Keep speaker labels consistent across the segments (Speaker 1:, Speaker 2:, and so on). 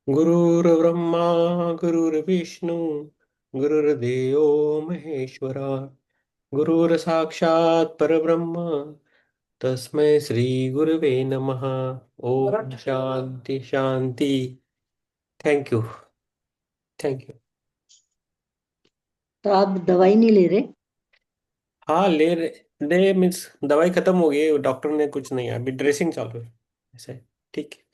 Speaker 1: गुरुर्ब्रह्मा गुरुर्विष्णु गुरुर्देवो महेश्वरा गुरुर्साक्षात् परब्रह्म तस्मै श्री गुरुवे नमः। ओम शांति शांति। Thank you. Thank you.
Speaker 2: तो आप दवाई नहीं ले रहे?
Speaker 1: हाँ ले मीन्स दवाई खत्म हो गई, डॉक्टर ने कुछ नहीं, अभी ड्रेसिंग चालू है। ऐसा है। ठीक है,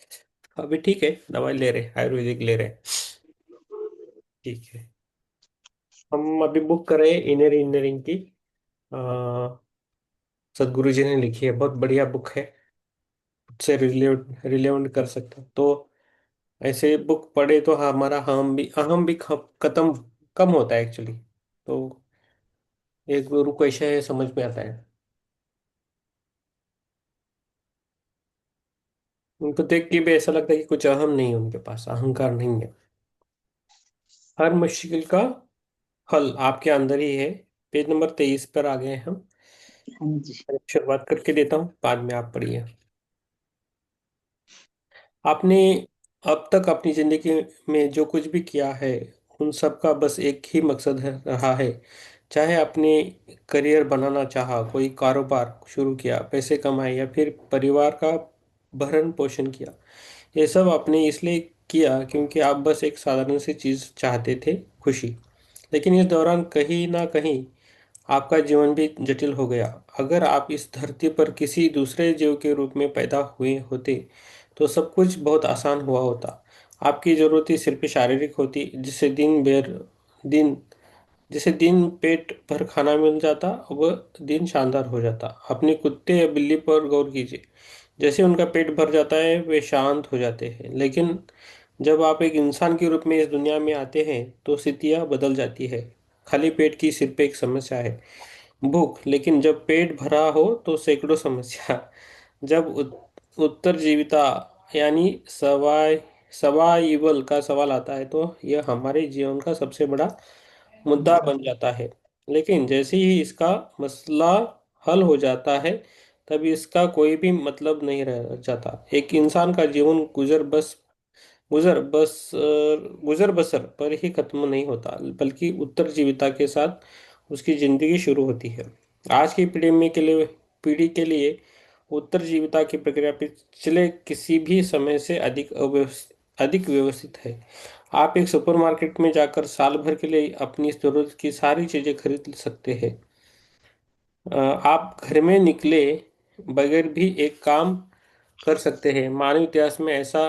Speaker 1: अभी ठीक है, दवाई ले रहे, आयुर्वेदिक ले रहे। ठीक है। हम अभी बुक कर रहे हैं इनर इंजीनियरिंग की। सदगुरु जी ने लिखी है, बहुत बढ़िया बुक है। उससे रिलेवेंट कर सकते हो तो ऐसे बुक पढ़े तो हमारा हम भी खत्म कम होता है एक्चुअली। तो एक गुरु कैसा है समझ में आता है। उनको देख के भी ऐसा लगता है कि कुछ अहम नहीं है, उनके पास अहंकार नहीं है। हर मुश्किल का हल आपके अंदर ही है। पेज नंबर 23 पर आ गए हम।
Speaker 2: हाँ जी।
Speaker 1: शुरुआत करके देता हूँ, बाद में आप पढ़िए। आपने अब तक अपनी जिंदगी में जो कुछ भी किया है, उन सब का बस एक ही मकसद रहा है। चाहे आपने करियर बनाना चाहा, कोई कारोबार शुरू किया, पैसे कमाए, या फिर परिवार का भरण पोषण किया, ये सब आपने इसलिए किया क्योंकि आप बस एक साधारण सी चीज़ चाहते थे, खुशी। लेकिन इस दौरान कहीं ना कहीं आपका जीवन भी जटिल हो गया। अगर आप इस धरती पर किसी दूसरे जीव के रूप में पैदा हुए होते तो सब कुछ बहुत आसान हुआ होता। आपकी जरूरतें सिर्फ शारीरिक होती, दिन जिसे दिन पेट भर खाना मिल जाता, वह दिन शानदार हो जाता। अपने कुत्ते या बिल्ली पर गौर कीजिए। जैसे उनका पेट भर जाता है वे शांत हो जाते हैं, लेकिन जब आप एक इंसान के रूप में इस दुनिया में आते हैं तो स्थितियाँ बदल जाती है। खाली पेट की सिर्फ एक समस्या है, भूख। लेकिन जब पेट भरा हो तो सैकड़ों समस्या। जब उत्तरजीविता यानी सवाइवल का सवाल आता है तो यह हमारे जीवन का सबसे बड़ा मुद्दा बन जाता है। लेकिन जैसे ही इसका मसला हल हो जाता है, तब इसका कोई भी मतलब नहीं रह जाता। एक इंसान का जीवन गुजर बसर पर ही खत्म नहीं होता, बल्कि उत्तरजीविता के साथ उसकी जिंदगी शुरू होती है। आज की पीढ़ी के लिए उत्तरजीविता की प्रक्रिया पिछले किसी भी समय से अधिक व्यवस्थित है। आप एक सुपरमार्केट में जाकर साल भर के लिए अपनी जरूरत की सारी चीजें खरीद सकते हैं। आप घर में निकले बगैर भी एक काम कर सकते हैं। मानव इतिहास में ऐसा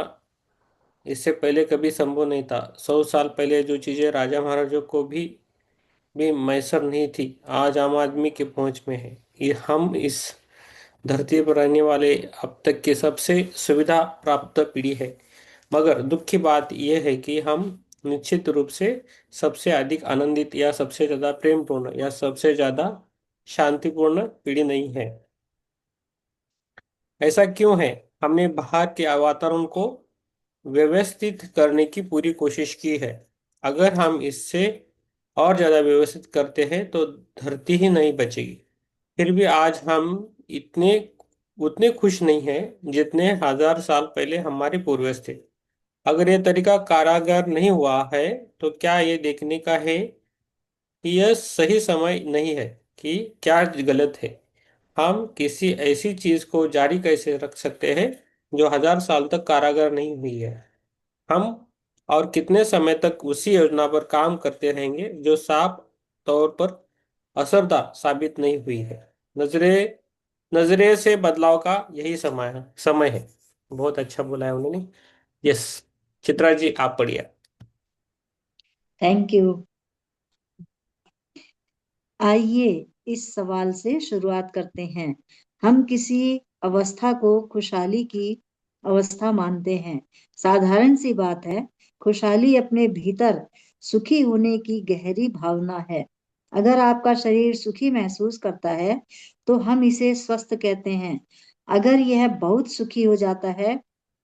Speaker 1: इससे पहले कभी संभव नहीं था। 100 साल पहले जो चीजें राजा महाराजों को भी मैसर नहीं थी, आज आम आदमी के पहुंच में है। ये हम इस धरती पर रहने वाले अब तक की सबसे सुविधा प्राप्त पीढ़ी है। मगर दुख की बात यह है कि हम निश्चित रूप से सबसे अधिक आनंदित, या सबसे ज्यादा प्रेमपूर्ण, या सबसे ज्यादा शांतिपूर्ण पीढ़ी नहीं है। ऐसा क्यों है? हमने बाहर के वातावरण को व्यवस्थित करने की पूरी कोशिश की है। अगर हम इससे और ज्यादा व्यवस्थित करते हैं तो धरती ही नहीं बचेगी। फिर भी आज हम इतने उतने खुश नहीं हैं जितने 1000 साल पहले हमारे पूर्वज थे। अगर यह तरीका कारागर नहीं हुआ है तो क्या ये देखने का है कि यह सही समय नहीं है कि क्या गलत है। हम किसी ऐसी चीज को जारी कैसे रख सकते हैं जो 1000 साल तक कारागर नहीं हुई है। हम और कितने समय तक उसी योजना पर काम करते रहेंगे जो साफ तौर पर असरदार साबित नहीं हुई है। नजरे नजरे से बदलाव का यही समय है। बहुत अच्छा बोला है उन्होंने। यस। चित्रा जी आप पढ़िए।
Speaker 2: Thank you. आइए इस सवाल से शुरुआत करते हैं। हम किसी अवस्था को खुशहाली की अवस्था मानते हैं। साधारण सी बात है। खुशहाली अपने भीतर सुखी होने की गहरी भावना है। अगर आपका शरीर सुखी महसूस करता है तो हम इसे स्वस्थ कहते हैं। अगर यह बहुत सुखी हो जाता है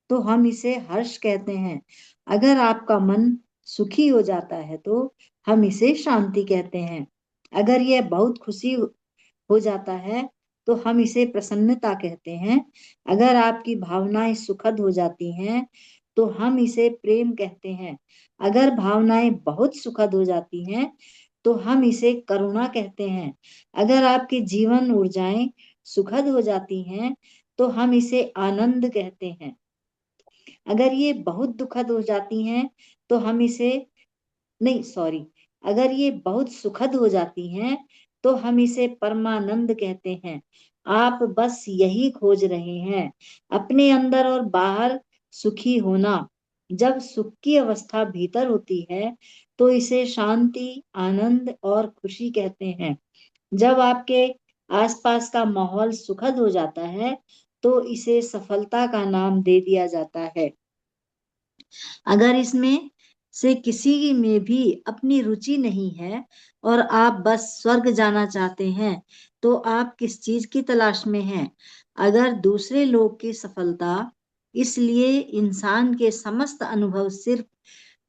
Speaker 2: तो हम इसे हर्ष कहते हैं। अगर आपका मन सुखी हो जाता है तो हम इसे शांति कहते हैं। अगर यह बहुत खुशी हो जाता है तो हम इसे प्रसन्नता कहते हैं। अगर आपकी भावनाएं सुखद हो जाती हैं तो हम इसे प्रेम कहते हैं। अगर भावनाएं बहुत सुखद हो जाती हैं तो हम इसे करुणा कहते हैं। अगर आपकी जीवन ऊर्जाएं सुखद हो जाती हैं तो हम इसे आनंद कहते हैं। अगर ये बहुत दुखद हो जाती हैं तो हम इसे, नहीं सॉरी, अगर ये बहुत सुखद हो जाती हैं तो हम इसे परमानंद कहते हैं। आप बस यही खोज रहे हैं, अपने अंदर और बाहर सुखी होना। जब सुख की अवस्था भीतर होती है तो इसे शांति, आनंद और खुशी कहते हैं। जब आपके आसपास का माहौल सुखद हो जाता है तो इसे सफलता का नाम दे दिया जाता है। अगर इसमें से किसी में भी अपनी रुचि नहीं है और आप बस स्वर्ग जाना चाहते हैं तो आप किस चीज की तलाश में हैं? अगर दूसरे लोग की सफलता, इसलिए इंसान के समस्त अनुभव सिर्फ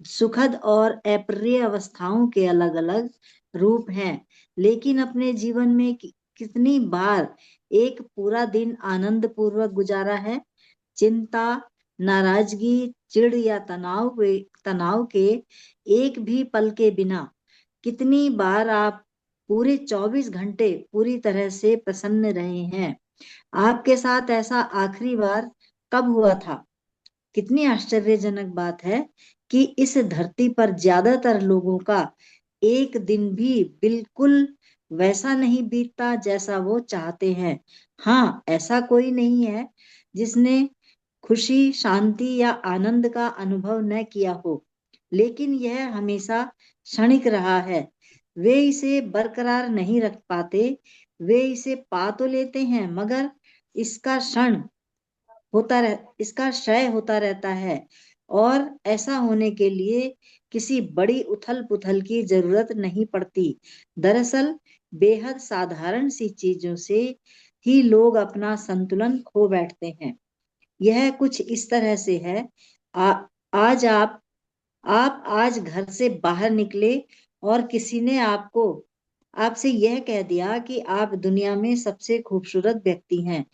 Speaker 2: सुखद और अप्रिय अवस्थाओं के अलग अलग रूप हैं। लेकिन अपने जीवन में कितनी बार एक पूरा दिन आनंद पूर्वक गुजारा है? चिंता, नाराजगी, चिढ़ या तनाव के एक भी पल के बिना? कितनी बार आप पूरे 24 घंटे पूरी तरह से प्रसन्न रहे हैं? आपके साथ ऐसा आखिरी बार कब हुआ था? कितनी आश्चर्यजनक बात है कि इस धरती पर ज्यादातर लोगों का एक दिन भी बिल्कुल वैसा नहीं बीतता जैसा वो चाहते हैं। हाँ, ऐसा कोई नहीं है जिसने खुशी, शांति या आनंद का अनुभव न किया हो, लेकिन यह हमेशा क्षणिक रहा है। वे इसे बरकरार नहीं रख पाते। वे इसे पा तो लेते हैं मगर इसका क्षण इसका क्षय होता रहता है। और ऐसा होने के लिए किसी बड़ी उथल पुथल की जरूरत नहीं पड़ती। दरअसल बेहद साधारण सी चीजों से ही लोग अपना संतुलन खो बैठते हैं। यह कुछ इस तरह से है। आ, आज आप आज घर से बाहर निकले और किसी ने आपसे यह कह दिया कि आप दुनिया में सबसे खूबसूरत व्यक्ति हैं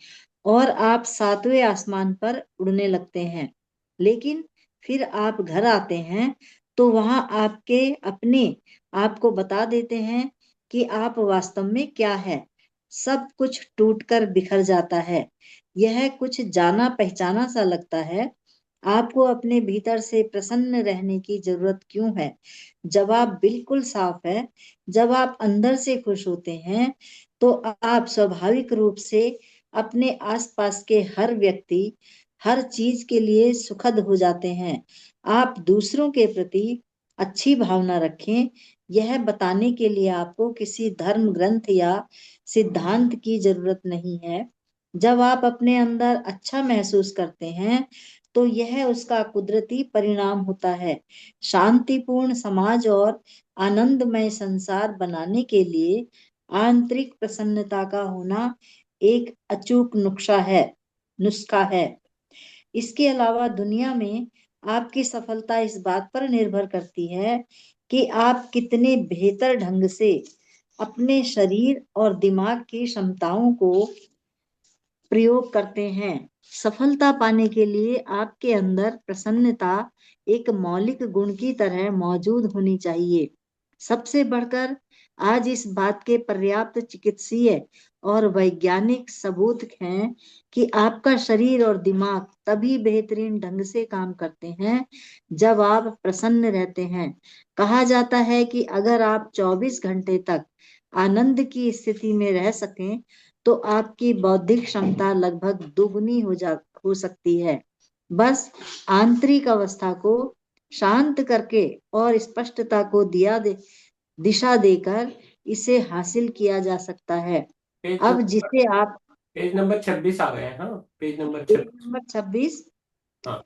Speaker 2: और आप सातवें आसमान पर उड़ने लगते हैं। लेकिन फिर आप घर आते हैं तो वहां आपके अपने आप को बता देते हैं कि आप वास्तव में क्या है। सब कुछ टूटकर बिखर जाता है। यह कुछ जाना पहचाना सा लगता है। आपको अपने भीतर से प्रसन्न रहने की जरूरत क्यों है? जवाब बिल्कुल साफ है। जब आप अंदर से खुश होते हैं तो आप स्वाभाविक रूप से अपने आसपास के हर व्यक्ति, हर चीज के लिए सुखद हो जाते हैं। आप दूसरों के प्रति अच्छी भावना रखें, यह बताने के लिए आपको किसी धर्म ग्रंथ या सिद्धांत की जरूरत नहीं है। जब आप अपने अंदर अच्छा महसूस करते हैं तो यह उसका कुदरती परिणाम होता है। शांतिपूर्ण समाज और आनंदमय संसार बनाने के लिए आंतरिक प्रसन्नता का होना एक अचूक नुस्खा है। इसके अलावा दुनिया में आपकी सफलता इस बात पर निर्भर करती है कि आप कितने बेहतर ढंग से अपने शरीर और दिमाग की क्षमताओं को प्रयोग करते हैं। सफलता पाने के लिए आपके अंदर प्रसन्नता एक मौलिक गुण की तरह मौजूद होनी चाहिए। सबसे बढ़कर आज इस बात के पर्याप्त चिकित्सीय और वैज्ञानिक सबूत हैं कि आपका शरीर और दिमाग तभी बेहतरीन ढंग से काम करते हैं जब आप प्रसन्न रहते हैं। कहा जाता है कि अगर आप 24 घंटे तक आनंद की स्थिति में रह सकें तो आपकी बौद्धिक क्षमता लगभग दुगनी हो सकती है। बस आंतरिक अवस्था को शांत करके और स्पष्टता को दिशा देकर इसे हासिल किया जा सकता है।
Speaker 1: पेज
Speaker 2: अब जिसे आप
Speaker 1: पेज नंबर 26 आ गए हैं। हाँ, पेज नंबर
Speaker 2: पेज
Speaker 1: 26।
Speaker 2: नंबर 26,
Speaker 1: हाँ।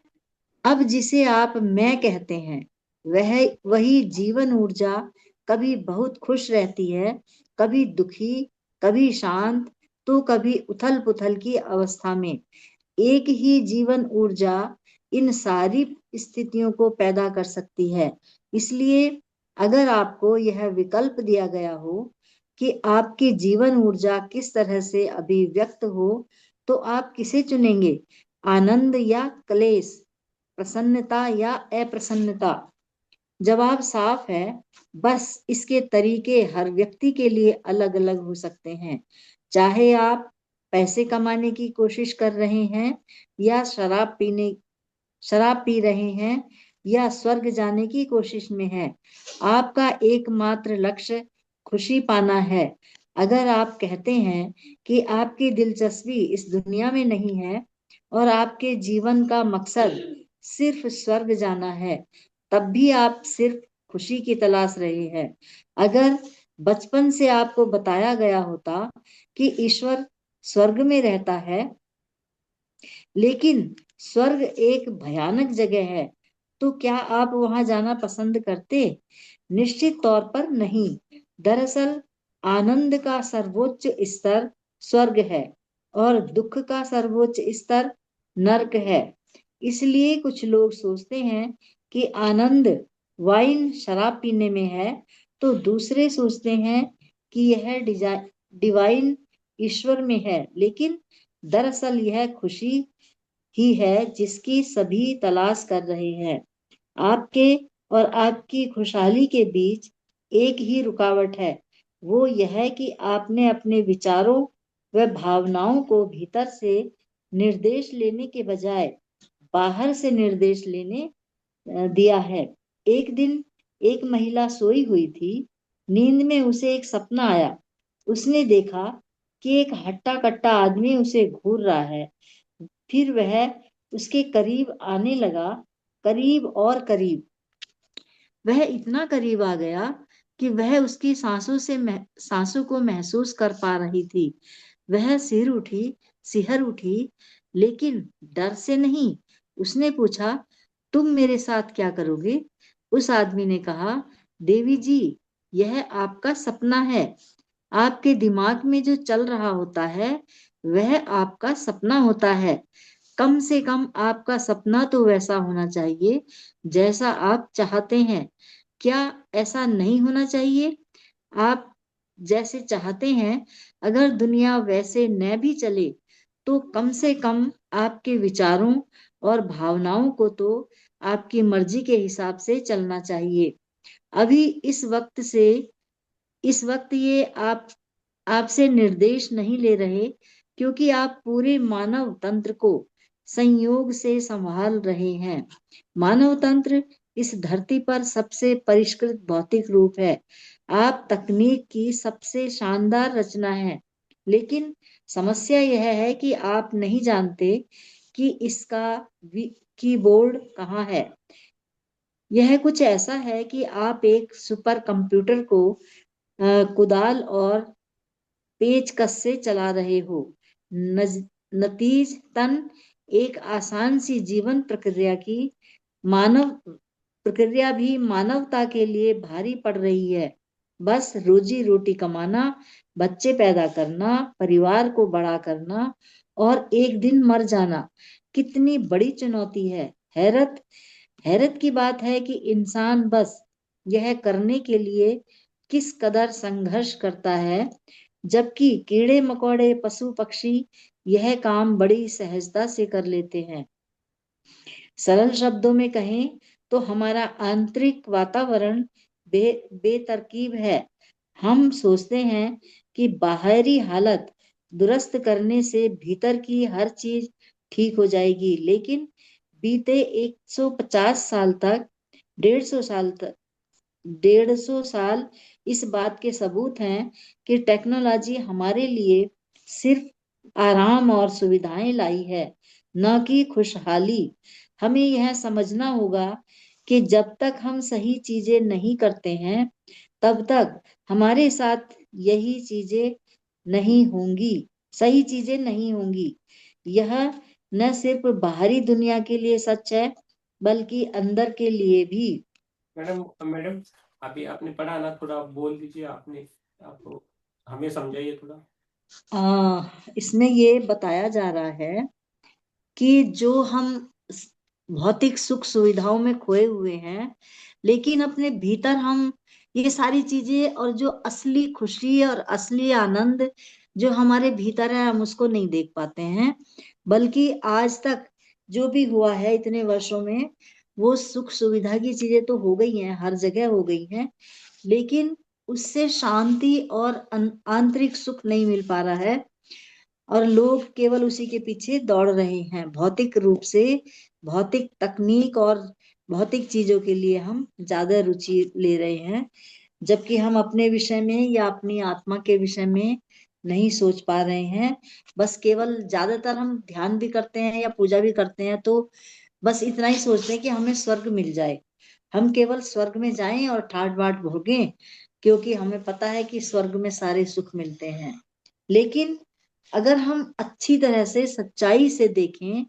Speaker 2: अब जिसे आप मैं कहते हैं, वह वही जीवन ऊर्जा कभी बहुत खुश रहती है, कभी दुखी, कभी शांत, तो कभी उथल पुथल की अवस्था में। एक ही जीवन ऊर्जा इन सारी स्थितियों को पैदा कर सकती है। इसलिए अगर आपको यह विकल्प दिया गया हो कि आपकी जीवन ऊर्जा किस तरह से अभिव्यक्त हो, तो आप किसे चुनेंगे? आनंद या क्लेश? प्रसन्नता या अप्रसन्नता? जवाब साफ है। बस इसके तरीके हर व्यक्ति के लिए अलग अलग हो सकते हैं। चाहे आप पैसे कमाने की कोशिश कर रहे हैं, या शराब पी रहे हैं, या स्वर्ग जाने की कोशिश में हैं, आपका एकमात्र लक्ष्य खुशी पाना है। अगर आप कहते हैं कि आपकी दिलचस्पी इस दुनिया में नहीं है और आपके जीवन का मकसद सिर्फ स्वर्ग जाना है, तब भी आप सिर्फ खुशी की तलाश रहे हैं। अगर बचपन से आपको बताया गया होता कि ईश्वर स्वर्ग में रहता है, लेकिन स्वर्ग एक भयानक जगह है, तो क्या आप वहां जाना पसंद करते? निश्चित तौर पर नहीं। दरअसल आनंद का सर्वोच्च स्तर स्वर्ग है और दुख का सर्वोच्च स्तर नर्क है। इसलिए कुछ लोग सोचते हैं कि आनंद वाइन शराब पीने में है, तो दूसरे सोचते हैं कि यह डिवाइन ईश्वर में है। लेकिन दरअसल यह खुशी ही है जिसकी सभी तलाश कर रहे हैं। आपके और आपकी खुशहाली के बीच एक ही रुकावट है। वो यह है कि आपने अपने विचारों व भावनाओं को भीतर से निर्देश लेने के बजाय बाहर से निर्देश लेने दिया है। एक दिन एक महिला सोई हुई थी। नींद में उसे एक सपना आया। उसने देखा कि एक हट्टा कट्टा आदमी उसे घूर रहा है। फिर वह उसके करीब आने लगा, करीब और करीब। वह इतना करीब आ गया कि वह उसकी सांसों को महसूस कर पा रही थी। वह सिहर उठी, लेकिन डर से नहीं। उसने पूछा, तुम मेरे साथ क्या करोगे? उस आदमी ने कहा, देवी जी, यह आपका सपना है। आपके दिमाग में जो चल रहा होता है वह आपका सपना होता है। कम से कम आपका सपना तो वैसा होना चाहिए जैसा आप चाहते हैं। क्या ऐसा नहीं होना चाहिए? आप जैसे चाहते हैं, अगर दुनिया वैसे न भी चले, तो कम से कम आपके विचारों और भावनाओं को तो आपकी मर्जी के हिसाब से चलना चाहिए। अभी इस वक्त ये आपसे निर्देश नहीं ले रहे, क्योंकि आप पूरे मानव तंत्र को संयोग से संभाल रहे हैं। मानव तंत्र इस धरती पर सबसे परिष्कृत भौतिक रूप है। आप तकनीक की सबसे शानदार रचना है। लेकिन समस्या यह है कि आप नहीं जानते कि इसका कीबोर्ड कहाँ है। यह कुछ ऐसा है कि आप एक सुपर कंप्यूटर को कुदाल और पेचकस से चला रहे हो। नतीजतन एक आसान सी जीवन मानव प्रक्रिया भी मानवता के लिए भारी पड़ रही है। बस रोजी रोटी कमाना, बच्चे पैदा करना, परिवार को बड़ा करना और एक दिन मर जाना कितनी बड़ी चुनौती है। हैरत हैरत की बात है कि इंसान बस यह करने के लिए किस कदर संघर्ष करता है, जबकि कीड़े मकोड़े पशु पक्षी यह काम बड़ी सहजता से कर लेते हैं। सरल शब्दों में कहें तो हमारा आंतरिक वातावरण बेतरकीब है। हम सोचते हैं कि बाहरी हालत दुरुस्त करने से भीतर की हर चीज ठीक हो जाएगी, लेकिन बीते 150 साल तक 150 साल तक 150 साल इस बात के सबूत हैं कि टेक्नोलॉजी हमारे लिए सिर्फ आराम और सुविधाएं लाई है, न कि खुशहाली। हमें यह समझना होगा कि जब तक हम सही चीजें नहीं करते हैं, तब तक हमारे साथ यही चीजें नहीं होंगी सही चीजें नहीं होंगी। यह न सिर्फ बाहरी दुनिया के लिए सच है, बल्कि अंदर के लिए भी।
Speaker 1: मैडम मैडम, अभी आपने पढ़ा ना, थोड़ा बोल दीजिए। आपने आपको हमें समझाइए थोड़ा।
Speaker 2: इसमें ये बताया जा रहा है कि जो हम भौतिक सुख सुविधाओं में खोए हुए हैं, लेकिन अपने भीतर हम ये सारी चीजें और जो असली खुशी और असली आनंद जो हमारे भीतर है, हम उसको नहीं देख पाते हैं। बल्कि आज तक जो भी हुआ है इतने वर्षों में, वो सुख सुविधा की चीजें तो हो गई हैं, हर जगह हो गई हैं, लेकिन उससे शांति और आंतरिक सुख नहीं मिल पा रहा है। और लोग केवल उसी के पीछे दौड़ रहे हैं, भौतिक रूप से, भौतिक तकनीक और भौतिक चीजों के लिए हम ज्यादा रुचि ले रहे हैं, जबकि हम अपने विषय में या अपनी आत्मा के विषय में नहीं सोच पा रहे हैं। बस केवल ज्यादातर हम ध्यान भी करते हैं या पूजा भी करते हैं तो बस इतना ही सोचते हैं कि हमें स्वर्ग मिल जाए, हम केवल स्वर्ग में जाएं और ठाट बाट भोगें, क्योंकि हमें पता है कि स्वर्ग में सारे सुख मिलते हैं। लेकिन अगर हम अच्छी तरह से सच्चाई से देखें,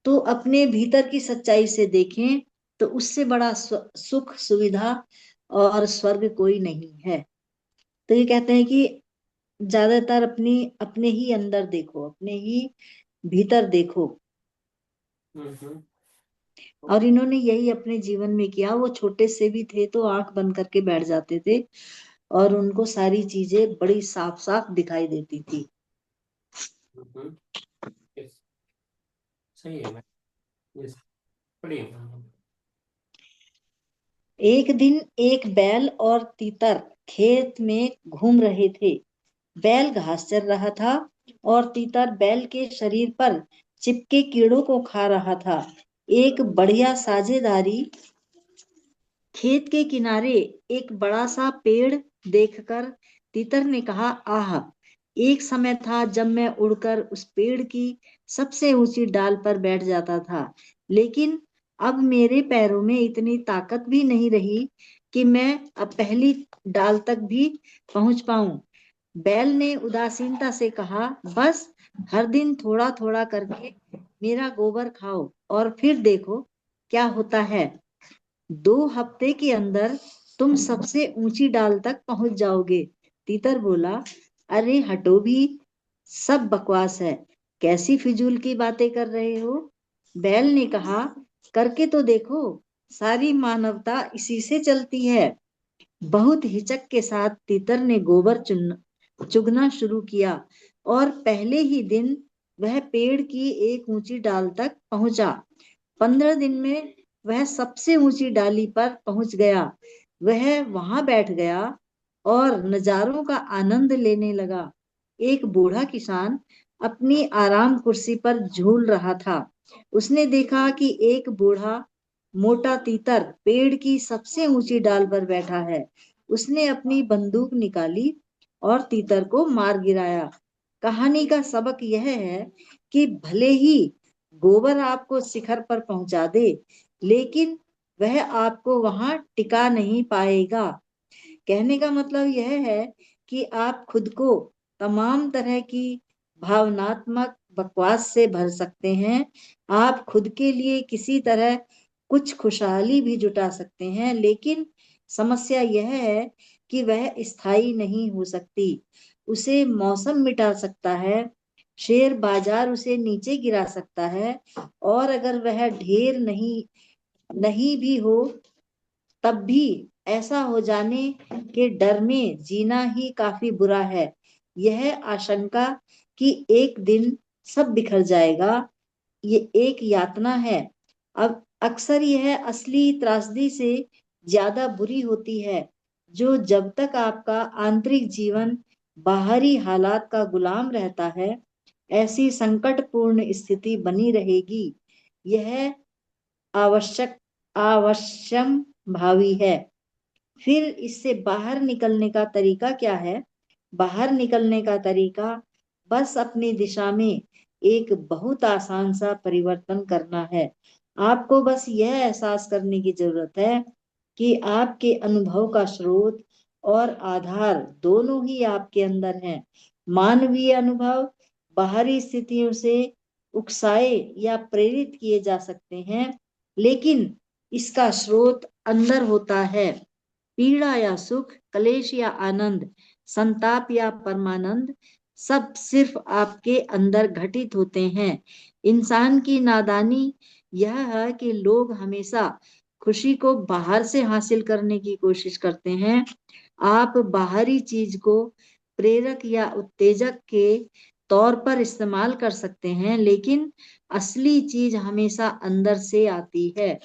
Speaker 2: तो अपने भीतर की सच्चाई से देखें, तो उससे बड़ा सुख सुविधा और स्वर्ग कोई नहीं है। तो ये कहते हैं कि ज्यादातर अपने ही अंदर देखो, अपने ही भीतर देखो।
Speaker 1: हम्म।
Speaker 2: और इन्होंने यही अपने जीवन में किया। वो छोटे से भी थे तो आंख बंद करके बैठ जाते थे और उनको सारी चीजें बड़ी साफ साफ दिखाई देती थी।
Speaker 1: हम्म। Yes, सही है मैं। Yes, पढ़िए।
Speaker 2: एक दिन एक बैल और तीतर खेत में घूम रहे थे। बैल घास चर रहा था और तीतर बैल के शरीर पर चिपके कीड़ों को खा रहा था। एक बढ़िया साझेदारी खेत के किनारे एक बड़ा सा पेड़ देखकर तीतर ने कहा, आह, एक समय था जब मैं उड़कर उस पेड़ की सबसे ऊंची डाल पर बैठ जाता था, लेकिन अब मेरे पैरों में इतनी ताकत भी नहीं रही कि मैं अब पहली डाल तक भी पहुंच पाऊं। बैल ने उदासीनता से कहा, बस हर दिन थोड़ा थोड़ा करके मेरा गोबर खाओ और फिर देखो क्या होता है। 2 हफ्ते के अंदर तुम सबसे ऊंची डाल तक पहुंच जाओगे। तीतर बोला, अरे हटो भी, सब बकवास है, कैसी फिजूल की बातें कर रहे हो। बैल ने कहा, करके तो देखो, सारी मानवता इसी से चलती है। बहुत हिचक के साथ तीतर ने गोबर चुगना शुरू किया और पहले ही दिन वह पेड़ की एक ऊंची डाल तक पहुंचा। 15 दिन में वह सबसे ऊंची डाली पर पहुंच गया। वह वहां बैठ गया और नजारों का आनंद लेने लगा। एक बूढ़ा किसान अपनी आराम कुर्सी पर झूल रहा था। उसने देखा कि एक बूढ़ा मोटा तीतर पेड़ की सबसे ऊंची डाल पर बैठा है। उसने अपनी बंदूक निकाली और तीतर को मार गिराया। कहानी का सबक यह है कि भले ही गोबर आपको शिखर पर पहुंचा दे, लेकिन वह आपको वहां टिका नहीं पाएगा। कहने का मतलब यह है कि आप खुद को तमाम तरह की भावनात्मक बकवास से भर सकते हैं। आप खुद के लिए किसी तरह कुछ खुशहाली भी जुटा सकते हैं, लेकिन समस्या यह है कि वह स्थायी नहीं हो सकती। उसे मौसम मिटा सकता है, शेयर बाजार उसे नीचे गिरा सकता है, और अगर वह ढेर नहीं नहीं भी हो, तब भी ऐसा हो जाने के डर में जीना ही काफी बुरा है। यह आशंका कि एक दिन सब बिखर जाएगा, ये एक यातना है। अब अक्सर यह असली त्रासदी से ज्यादा बुरी होती है, जो जब तक आपका आंतरिक जीवन बाहरी हालात का गुलाम रहता है, ऐसी संकटपूर्ण स्थिति बनी रहेगी। यह आवश्यक आवश्यम भावी है। फिर इससे बाहर निकलने का तरीका क्या है? बाहर निकलने का तरीका बस अपनी दिशा में एक बहुत आसान सा परिवर्तन करना है। आपको बस यह एहसास करने की जरूरत है कि आपके अनुभव का स्रोत और आधार दोनों ही आपके अंदर हैं। मानवीय अनुभव बाहरी स्थितियों से उकसाए या प्रेरित किए जा सकते हैं, लेकिन इसका स्रोत अंदर होता है। पीड़ा या सुख, क्लेश या आनंद, संताप या परमानंद, सब सिर्फ आपके अंदर घटित होते हैं। इंसान की नादानी यह है कि लोग हमेशा खुशी को बाहर से हासिल करने की कोशिश करते हैं। आप बाहरी चीज को प्रेरक या उत्तेजक के तौर पर इस्तेमाल कर सकते हैं, लेकिन असली चीज हमेशा अंदर से आती है।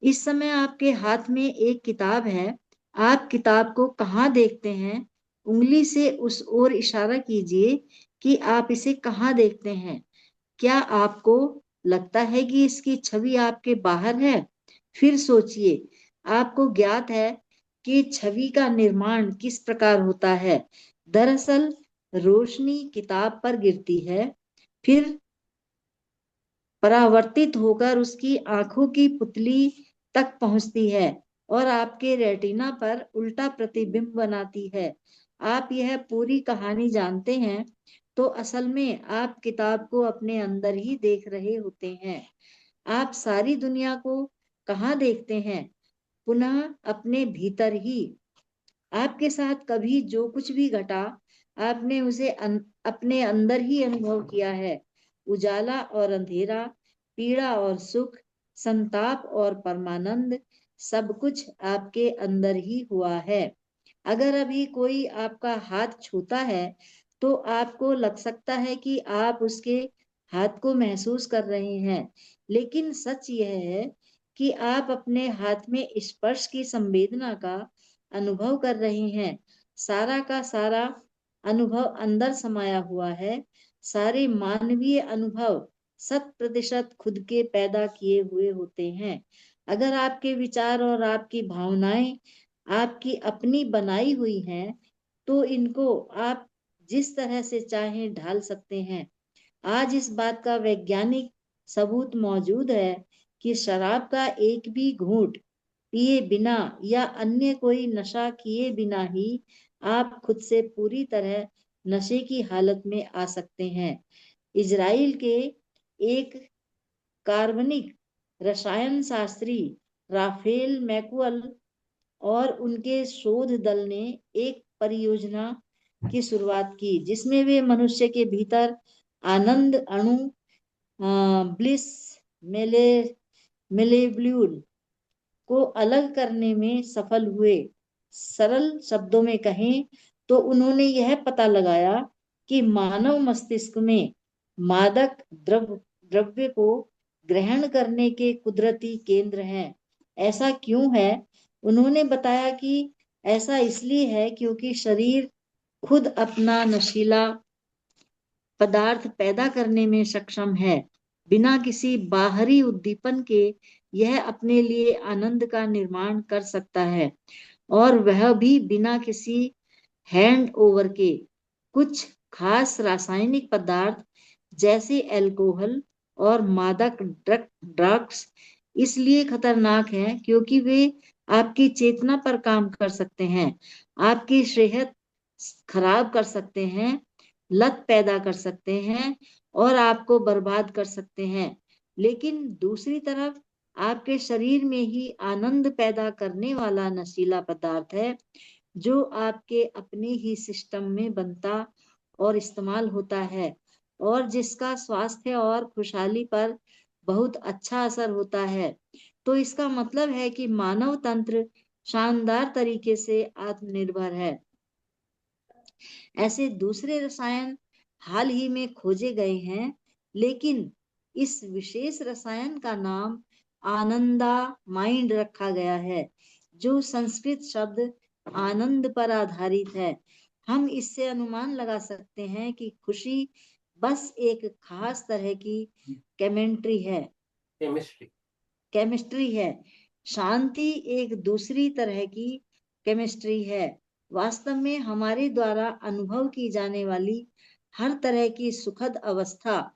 Speaker 2: इस समय आपके हाथ में एक किताब है। आप किताब को कहाँ देखते हैं? उंगली से उस ओर इशारा कीजिए कि आप इसे कहाँ देखते हैं। क्या आपको लगता है कि इसकी छवि आपके बाहर है? फिर सोचिए, आपको ज्ञात है कि छवि का निर्माण किस प्रकार होता है। दरअसल रोशनी किताब पर गिरती है, फिर परावर्तित होकर उसकी आंखों की पुतली तक पहुंचती है और आपके रेटिना पर उल्टा प्रतिबिंब बनाती है। आप यह पूरी कहानी जानते हैं, तो असल में आप किताब को अपने अंदर ही देख रहे होते हैं। आप सारी दुनिया को कहाँ देखते हैं? पुनः अपने भीतर ही। आपके साथ कभी जो कुछ भी घटा, आपने उसे अपने अंदर ही अनुभव किया है। उजाला और अंधेरा, पीड़ा और सुख, संताप और परमानंद, सब कुछ आपके अंदर ही हुआ है। अगर अभी कोई आपका हाथ छूता है, तो आपको लग सकता है कि आप उसके हाथ को महसूस कर रहे हैं, लेकिन सच यह है कि आप अपने हाथ में स्पर्श की संवेदना का अनुभव कर रहे हैं। सारा का सारा अनुभव अंदर समाया हुआ है। सारे मानवीय अनुभव 100% खुद के पैदा किए हुए होते हैं। अगर आपके विचार और आपकी भावनाएं आपकी अपनी बनाई हुई हैं, तो इनको आप जिस तरह से चाहें ढाल सकते हैं। आज इस बात का वैज्ञानिक सबूत मौजूद है कि शराब का एक भी घूंट पिए बिना या अन्य कोई नशा किए बिना ही आप खुद से पूरी तरह नशे की हालत में आ सकते हैं। इजराइल के एक कार्बनिक रसायन शास्त्री राफेल मैकुअल और उनके शोध दल ने एक परियोजना की शुरुआत की, जिसमें वे मनुष्य के भीतर आनंद अणु, ब्लिस मेले मेलेब्ल्यूल को अलग करने में सफल हुए। सरल शब्दों में कहें तो उन्होंने यह पता लगाया कि मानव मस्तिष्क में मादक द्रव्य को ग्रहण करने के कुदरती केंद्र हैं। ऐसा क्यों है? उन्होंने बताया कि ऐसा इसलिए है क्योंकि शरीर खुद अपना नशीला पदार्थ पैदा करने में सक्षम है। बिना किसी बाहरी उद्दीपन के यह अपने लिए आनंद का निर्माण कर सकता है, और वह भी बिना किसी हैंड ओवर के। कुछ खास रासायनिक पदार्थ जैसे अल्कोहल और मादक ड्रग्स इसलिए खतरनाक हैं क्योंकि वे आपकी चेतना पर काम कर सकते हैं, आपकी सेहत खराब कर सकते हैं, लत पैदा कर सकते हैं और आपको बर्बाद कर सकते हैं। लेकिन दूसरी तरफ आपके शरीर में ही आनंद पैदा करने वाला नशीला पदार्थ है, जो आपके अपने ही सिस्टम में बनता और इस्तेमाल होता है, और जिसका स्वास्थ्य और खुशहाली पर बहुत अच्छा असर होता है। तो इसका मतलब है कि मानव तंत्र शानदार तरीके से आत्मनिर्भर है। ऐसे दूसरे रसायन हाल ही में खोजे गए हैं, लेकिन इस विशेष रसायन का नाम आनंदा माइंड रखा गया है, जो संस्कृत शब्द आनंद पर आधारित है। हम इससे अनुमान लगा सकते हैं कि खुशी बस एक खास तरह की केमेंट्री है
Speaker 1: केमिस्ट्री।
Speaker 2: केमिस्ट्री है। शांति एक दूसरी तरह की केमिस्ट्री है। वास्तव में हमारे द्वारा अनुभव की जाने वाली हर तरह की सुखद अवस्था,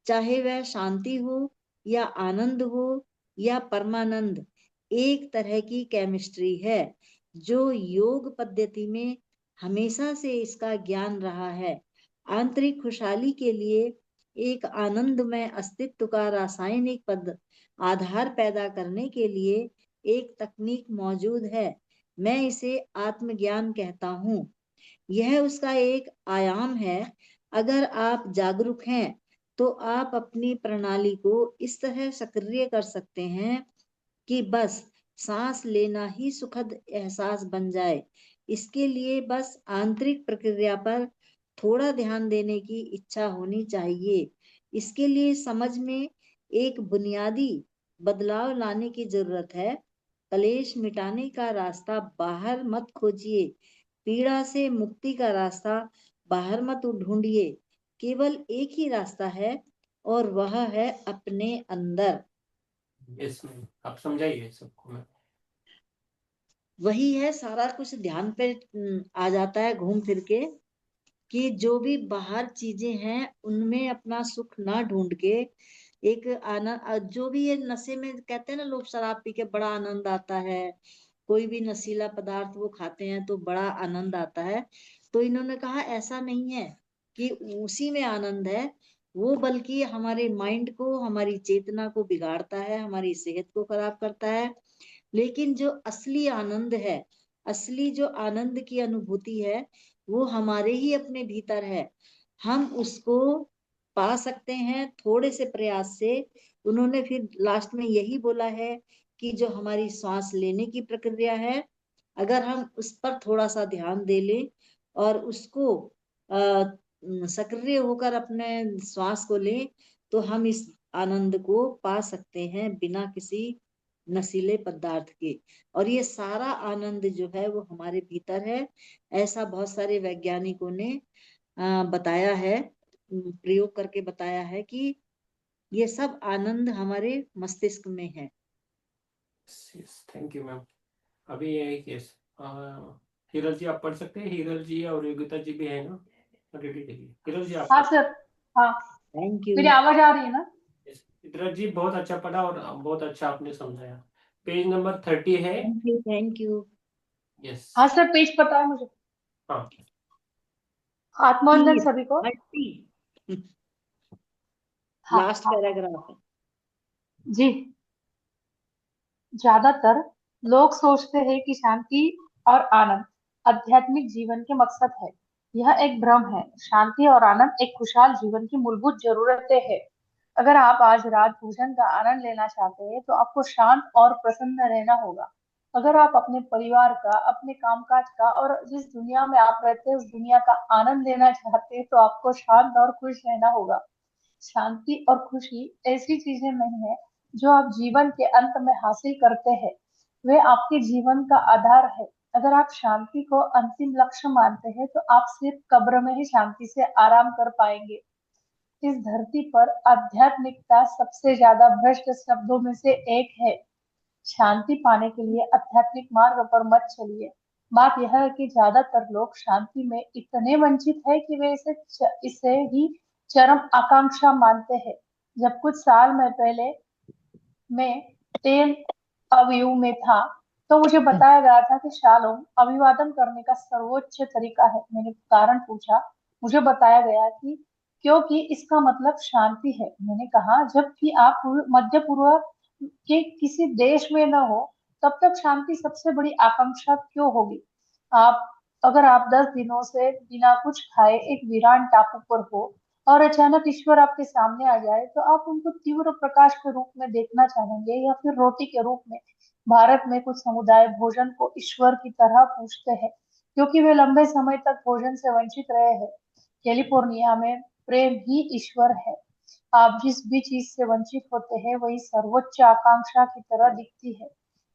Speaker 2: चाहे वह शांति हो या आनंद हो या परमानंद, एक तरह की केमिस्ट्री है, जो योग पद्धति में हमेशा से इसका ज्ञान रहा है। आंतरिक खुशहाली के लिए एक आनंदमय अस्तित्व का रासायनिक पद आधार पैदा करने के लिए एक तकनीक मौजूद है। मैं इसे आत्मज्ञान कहता हूँ। यह उसका एक आयाम है। अगर आप जागरूक हैं, तो आप अपनी प्रणाली को इस तरह सक्रिय कर सकते हैं कि बस सांस लेना ही सुखद एहसास बन जाए। इसके लिए बस आंतरिक प्रक्रिया पर थोड़ा ध्यान देने की इच्छा होनी चाहिए। इसके लिए समझ में एक बुनियादी बदलाव लाने की जरूरत है। कलेश मिटाने का रास्ता बाहर मत खोजिए, पीड़ा से मुक्ति का रास्ता बाहर मत ढूंढिए। केवल एक ही रास्ता है, और वह है अपने अंदर।
Speaker 1: यस मैम, आप समझाइए सबको मैम।
Speaker 2: वही है, सारा कुछ ध्यान पे आ जाता है घूम फिर के, कि जो भी बाहर चीजें हैं उनमें अपना सुख ना ढूंढ के एक आनंद, जो भी ये नशे में कहते हैं ना लोग, शराब पी के बड़ा आनंद आता है, कोई भी नशीला पदार्थ वो खाते हैं तो बड़ा आनंद आता है। तो इन्होंने कहा ऐसा नहीं है कि उसी में आनंद है, वो बल्कि हमारे माइंड को, हमारी चेतना को बिगाड़ता है, हमारी सेहत को खराब करता है। लेकिन जो असली आनंद है, असली जो आनंद की अनुभूति है, वो हमारे ही अपने भीतर है। हम उसको पा सकते हैं थोड़े से प्रयास से। उन्होंने फिर लास्ट में यही बोला है कि जो हमारी सांस लेने की प्रक्रिया है, अगर हम उस पर थोड़ा सा ध्यान दे लें और उसको सक्रिय होकर अपने श्वास को लें, तो हम इस आनंद को पा सकते हैं बिना किसी नशीले पदार्थ के। और ये सारा आनंद जो है वो हमारे भीतर है। ऐसा बहुत सारे वैज्ञानिकों ने बताया है, प्रयोग करके बताया है कि ये सब आनंद हमारे मस्तिष्क में है।
Speaker 1: Yes, thank you ma'am. अभी ये यस, हिरल जी आप पढ़ सकते हैं, हिरल जी और योगिता जी भी है ना, रेडी देखिए, हिरल जी आप
Speaker 3: हाँ
Speaker 1: पढ़।
Speaker 3: सर। हाँ,
Speaker 2: थैंक यू।
Speaker 3: मेरी आवाज आ रही है ना?
Speaker 1: Yes, हिरल जी बहुत अच्छा पढ़ा और बहुत अच्छा आपने समझाया। पेज नंबर 30 है।
Speaker 2: Thank you. Thank you.
Speaker 1: Yes.
Speaker 3: हाँ सर, पेज पता है मुझे।
Speaker 1: हाँ।
Speaker 3: आत्मवंदन
Speaker 2: तीर,
Speaker 3: सभी को।
Speaker 2: मल्टी,
Speaker 3: हाँ
Speaker 2: लास्ट
Speaker 3: हाँ
Speaker 2: पैराग्राफ है।
Speaker 3: जी। ज्यादातर लोग सोचते हैं कि शांति और आनंद आध्यात्मिक जीवन के मकसद है। यह एक भ्रम है। शांति और आनंद एक खुशहाल जीवन की मूलभूत जरूरतें हैं। अगर आप आज रात भोजन का आनंद लेना चाहते हैं तो आपको शांत और प्रसन्न रहना होगा। अगर आप अपने परिवार का, अपने कामकाज का और जिस दुनिया में आप रहते हैं उस दुनिया का आनंद लेना चाहते हैं तो आपको शांत और खुश रहना होगा। शांति और खुशी ऐसी चीजें नहीं है जो आप जीवन के अंत में हासिल करते हैं, वे आपके जीवन का आधार है। अगर आप शांति को अंतिम लक्ष्य मानते हैं तो आप सिर्फ कब्र में ही शांति से आराम कर पाएंगे। इस धरती पर आध्यात्मिकता सबसे ज्यादा भ्रष्ट शब्दों में से एक है। शांति पाने के लिए आध्यात्मिक मार्ग पर मत चलिए। बात यह है कि ज्यादातर लोग शांति में इतने वंचित है कि वे इसे ही चरम आकांक्षा मानते हैं। जब कुछ साल में पहले मैं तेल अवयव में था तो मुझे बताया गया था कि शालोम अभिवादन करने का सर्वोच्च तरीका है। मैंने कारण पूछा, मुझे बताया गया कि क्योंकि इसका मतलब शांति है। मैंने कहा जबकि आप मध्य पूर्व के किसी देश में न हो तब तक शांति सबसे बड़ी आकांक्षा क्यों होगी? आप अगर आप 10 दिनों से बिना कुछ खाए एक वीरान टापू पर हो और अचानक ईश्वर आपके सामने आ जाए तो आप उनको तीव्र प्रकाश के रूप में देखना चाहेंगे या फिर रोटी के रूप में? भारत में कुछ समुदाय भोजन को ईश्वर की तरह पूजते हैं क्योंकि वे लंबे समय तक भोजन से वंचित रहे हैं। कैलिफोर्निया में प्रेम ही ईश्वर है। आप जिस भी चीज से वंचित होते हैं वही सर्वोच्च आकांक्षा की तरह दिखती है।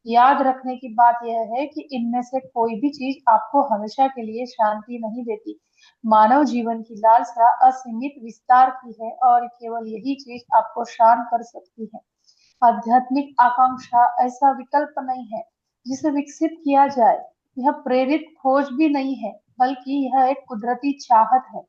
Speaker 3: याद रखने की बात यह है कि इनमें से कोई भी चीज आपको हमेशा के लिए शांति नहीं देती। मानव जीवन की लालसा असीमित विस्तार की है और केवल यही चीज आपको शांत कर सकती है। आध्यात्मिक आकांक्षा ऐसा विकल्प नहीं है जिसे विकसित किया जाए। यह प्रेरित खोज भी नहीं है, बल्कि यह एक कुदरती चाहत है।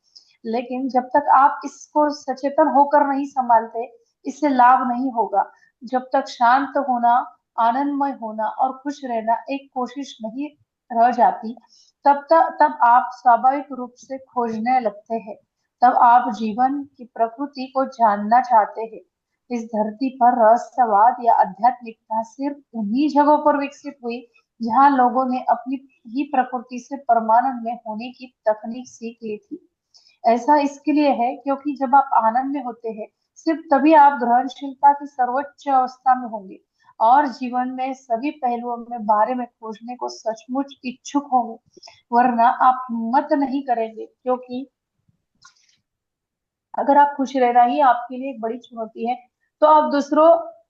Speaker 3: लेकिन जब तक आप इसको सचेतन होकर नहीं संभालते, इससे लाभ नहीं होगा। जब तक शांत होना, आनंदमय होना और खुश रहना एक कोशिश नहीं रह जाती, तब आप स्वाभाविक रूप से खोजने लगते हैं। तब आप जीवन की प्रकृति को जानना चाहते हैं। इस धरती पर रहस्यवाद या आध्यात्मिकता सिर्फ उन्हीं जगहों पर विकसित हुई जहां लोगों ने अपनी ही प्रकृति से परमानंद में होने की तकनीक सीख ली थी। ऐसा इसके लिए है क्योंकि जब आप आनंद में होते हैं सिर्फ तभी आप ग्रहणशीलता की सर्वोच्च अवस्था में होंगे और जीवन में सभी पहलुओं में बारे में खोजने को सचमुच इच्छुक होंगे। वरना आप हिम्मत नहीं करेंगे, क्योंकि अगर आप खुश रहना ही आपके लिए एक बड़ी चुनौती है, तो आप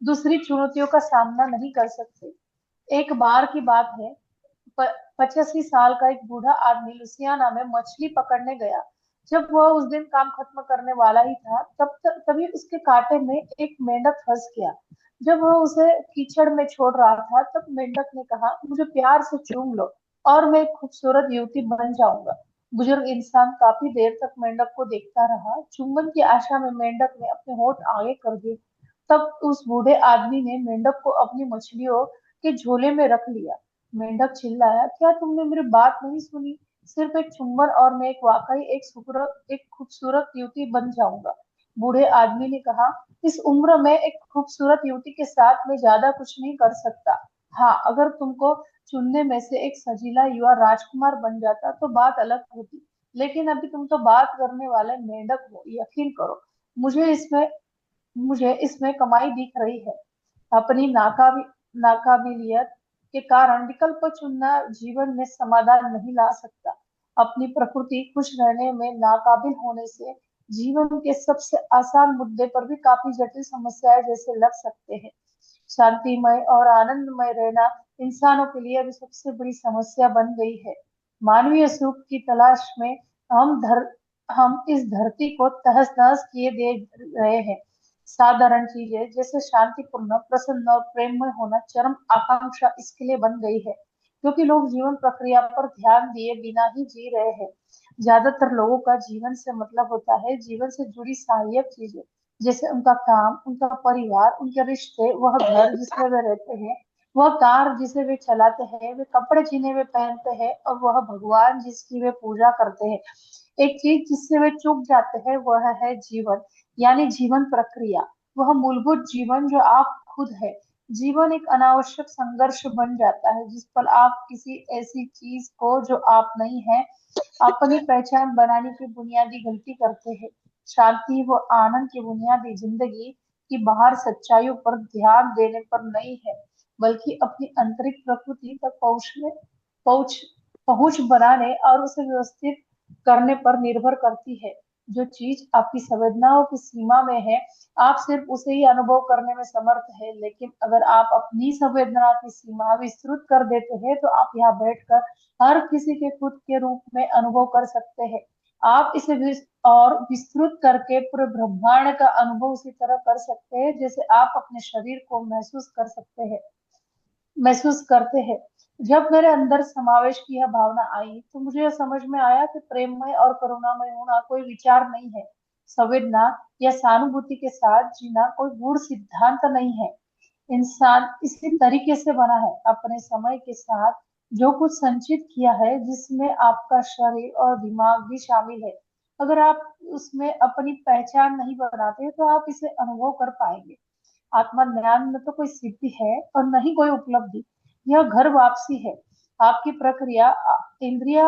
Speaker 3: दूसरी चुनौतियों का सामना नहीं कर सकते। एक बार की बात है, 85 साल का एक बूढ़ा आदमी लुसियाना में मछली पकड़ने गया। जब वह उस दिन काम खत्म करने वाला ही था, तभी उसके कांटे में एक मेंढक फंस गया। जब वह उसे कीचड़ में छोड़ रहा था, तब मेंढक ने कहा, मुझे प्यार से चूम लो और मैं एक खूबसूरत युवती बन जाऊंगा। बुजुर्ग इंसान काफी देर तक मेंढक को देखता रहा। चुंबन की आशा में मेंढक ने अपने होठ आगे कर दिए। तब उस बूढ़े आदमी ने मेंढक को अपनी मछलियों के झोले में रख लिया। मेंढक चिल्लाया, क्या तुमने मेरी बात नहीं सुनी? सिर्फ एक चुंबन और मैं एक वाकई एक खूबसूरत युवती बन जाऊंगा। बूढ़े आदमी ने कहा, इस उम्र में एक खूबसूरत युवती के साथ मैं ज्यादा कुछ नहीं कर सकता। हाँ, अगर तुमको चुनने में से एक सजीला युवा राजकुमार बन जाता तो बात अलग होती, लेकिन अभी तुम तो बात करने वाले मेंढक हो। यकीन करो, मुझे इसमें मुझे इसमें कमाई दिख रही है। अपनी नाकाबिलियत के कारण विकल्प चुनना जीवन में समाधान नहीं ला सकता। अपनी प्रकृति खुश रहने में नाकाबिल होने से जीवन के सबसे आसान मुद्दे पर भी काफी जटिल समस्याएं जैसे लग सकते हैं। शांतिमय और आनंदमय रहना इंसानों के लिए अभी सबसे बड़ी समस्या बन गई है। मानवीय सुख की तलाश में हम इस धरती को तहस नहस किए दे रहे हैं। साधारण चीजें जैसे शांतिपूर्ण, प्रसन्न और प्रेममय होना चरम आकांक्षा इसके लिए बन गई है, क्योंकि लोग जीवन प्रक्रिया पर ध्यान दिए बिना ही जी रहे हैं। ज्यादातर लोगों का जीवन से मतलब होता है जीवन से जुड़ी सहायक चीजें, जैसे उनका काम, उनका परिवार, उनके रिश्ते, वह घर जिसमें वे रहते हैं, वह कार जिसे वे चलाते हैं, वे कपड़े जिन्हें वे पहनते हैं, और वह भगवान जिसकी वे पूजा करते हैं। एक चीज जिससे वे चूक जाते हैं वह है जीवन, यानी जीवन प्रक्रिया, वह मूलभूत जीवन जो आप खुद है। जीवन एक अनावश्यक संघर्ष बन जाता है जिस पर आप किसी ऐसी चीज को जो आप नहीं है अपनी पहचान बनाने की बुनियादी गलती करते हैं। शांति व आनंद की बुनियादी जिंदगी की बाहर सच्चाइयों पर ध्यान देने पर नहीं है, बल्कि अपनी आंतरिक प्रकृति तक पहुंच पहुंच बनाने और उसे व्यवस्थित करने पर निर्भर करती है। जो चीज आपकी संवेदनाओं की सीमा में है, आप सिर्फ उसे ही अनुभव करने में समर्थ है। लेकिन अगर आप अपनी संवेदना की सीमा विस्तृत कर देते हैं, तो आप यहाँ बैठकर हर किसी के खुद के रूप में अनुभव कर सकते हैं। आप इसे और विस्तृत करके पूरे ब्रह्मांड का अनुभव उसी तरह कर सकते हैं जैसे आप अपने शरीर को महसूस करते हैं। जब मेरे अंदर समावेश की यह भावना आई, तो मुझे यह समझ में आया कि प्रेममय और करुणामय होना कोई विचार नहीं है। संवेदना या सहानुभूति के साथ जीना कोई गूढ़ सिद्धांत नहीं है। इंसान इसी तरीके से बना है, अपने समय के साथ जो कुछ संचित किया है, जिसमें आपका शरीर और दिमाग भी शामिल है। अगर आप उसमें अपनी पहचान नहीं बनाते, तो आप इसे अनुभव कर पाएंगे। आत्मज्ञान में तो कोई सिद्धि है और नहीं कोई उपलब्धि, यह घर वापसी है। आपकी प्रक्रिया इंद्रिया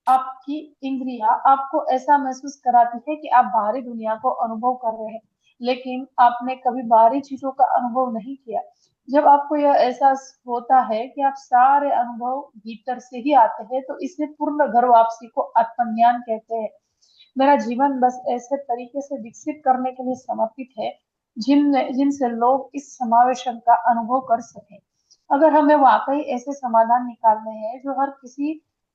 Speaker 3: आपकी इंद्रिया आपको ऐसा महसूस कराती है कि आप बाहरी दुनिया को अनुभव कर रहे हैं, लेकिन आपने कभी बाहरी चीजों का अनुभव नहीं किया। जब आपको यह एहसास होता है कि आप सारे अनुभव भीतर से ही आते हैं, तो इसे पूर्ण घर वापसी को आत्मज्ञान कहते हैं। मेरा जीवन बस ऐसे तरीके से विकसित करने के लिए समर्पित है जिनसे लोग इस समावेशन का अनुभव कर सकें। अगर हमें वाकई ऐसे समाधान निकालने हैं जो हर किसी